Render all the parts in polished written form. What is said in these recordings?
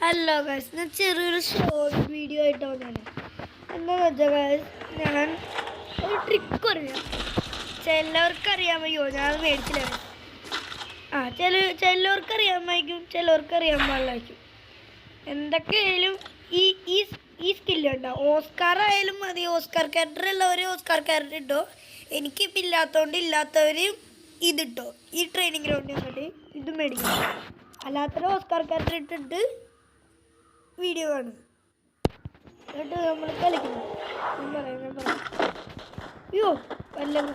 Hello guys, ഞാൻ ചെറിയൊരു short video ആയിട്ട് വന്നതാണ്. എന്താണെന്ന് വെച്ചാൽ ഗൈസ്, ഞാൻ ഒരു ട്രിക്ക് അറിയാം. ചിലവർക്ക് അറിയാമയ്യോ, ഞാൻ മേടിച്ചില്ല. ചിലവർക്ക് അറിയാമായിരിക്കും, ചിലവർക്ക് അറിയാൻ പാടില്ലായിരിക്കും. എന്തൊക്കെയായാലും ഈ ഈ ഈ സ്കില്ലുണ്ടോ, ഓസ്കാർ ആയാലും മതി. ഓസ്കാർ ക്യാരക്ടർ ഉള്ളവർ ഓസ്കാർ ക്യാരക്ടർ ഇട്ടോ. എനിക്കിപ്പോൾ ഇല്ലാത്തതുകൊണ്ട് ഇല്ലാത്തവർ ഇതിട്ടോ. ഈ ട്രെയിനിങ് ഗ്രൗണ്ടിൽ വന്നിട്ട് ഇത് മേടിക്കും. അല്ലാത്തവർ ഓസ്കാർ ക്യാരക്ടർ ഇട്ടിട്ട് വീഡിയോ കാണും. എന്നിട്ട് നമ്മൾ കളിക്കുന്നു. ഞാൻ പറയാം അയ്യോ വല്ലതും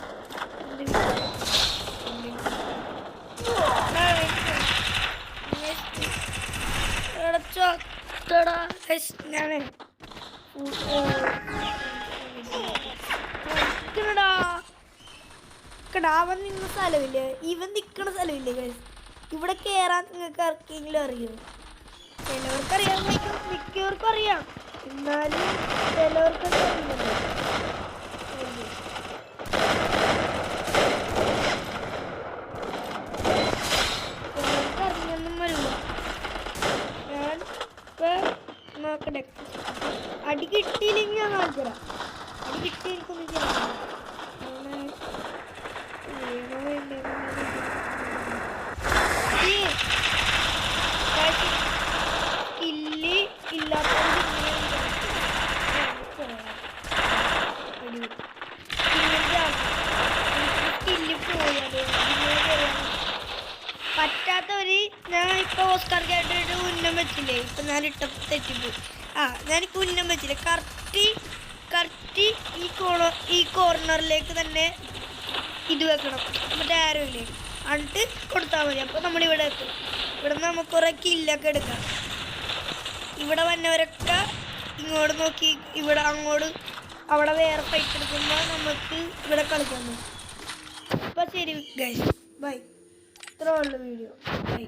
അവൻ നിന്ന സ്ഥലമില്ലേ, ഇവൻ നിൽക്കണ സ്ഥലമില്ലേ ഗൈസ്. ഇവിടെ കയറാൻ നിങ്ങൾക്ക് ആർക്കെങ്കിലും അറിയുമോ? ചിലവർക്കറിയാൻ പറ്റും, മിക്കവർക്കും അറിയാം. എന്നാലും ചിലവർക്കൊക്കെ അറിയില്ലല്ലോ. ചിലർക്ക് അറിഞ്ഞൊന്നും വരില്ല. ഞാൻ ഇപ്പം നോക്കട്ടെ. അടി കിട്ടിയില്ലെങ്കിൽ ഞാൻ കാണിച്ചുതരാം. അടി കിട്ടി എനിക്കൊന്നും ചെയ്യാം. സ്കില്ല് ഇല്ലാത്തത് സ്കില്ല് പോയത് പറ്റാത്തവര്, ഞാൻ ഇപ്പൊ ഓസ്കാർ ക്യാരക്ടർ ഉന്നം വെച്ചില്ലേ, ഇപ്പൊ ഞാൻ ഇട്ടപ്പോൾ തെറ്റിപ്പോയി. ഞാനിപ്പോൾ ഉന്നം വെച്ചില്ലേ, കറക്റ്റ് ഈ കോർണറിലേക്ക് തന്നെ ഇത് വെക്കണം. മറ്റേ ആരോ ഇല്ലേ, എന്നിട്ട് കൊടുത്താൽ മതി. അപ്പോൾ നമ്മളിവിടെ എത്തും. ഇവിടെ നിന്ന് നമുക്ക് കുറേ കില്ലൊക്കെ എടുക്കാം. ഇവിടെ വന്നവരൊക്കെ ഇങ്ങോട്ട് നോക്കി ഇവിടെ അങ്ങോട്ട് അവിടെ വേറെ ഫൈറ്റ് എടുക്കുമ്പോൾ നമുക്ക് ഇവിടെ കളിക്കാൻ പറ്റും. അപ്പോൾ ശരി ഗൈസ്, ബൈ. ഇത്രേ ഉള്ളൂ വീഡിയോ. ബൈ.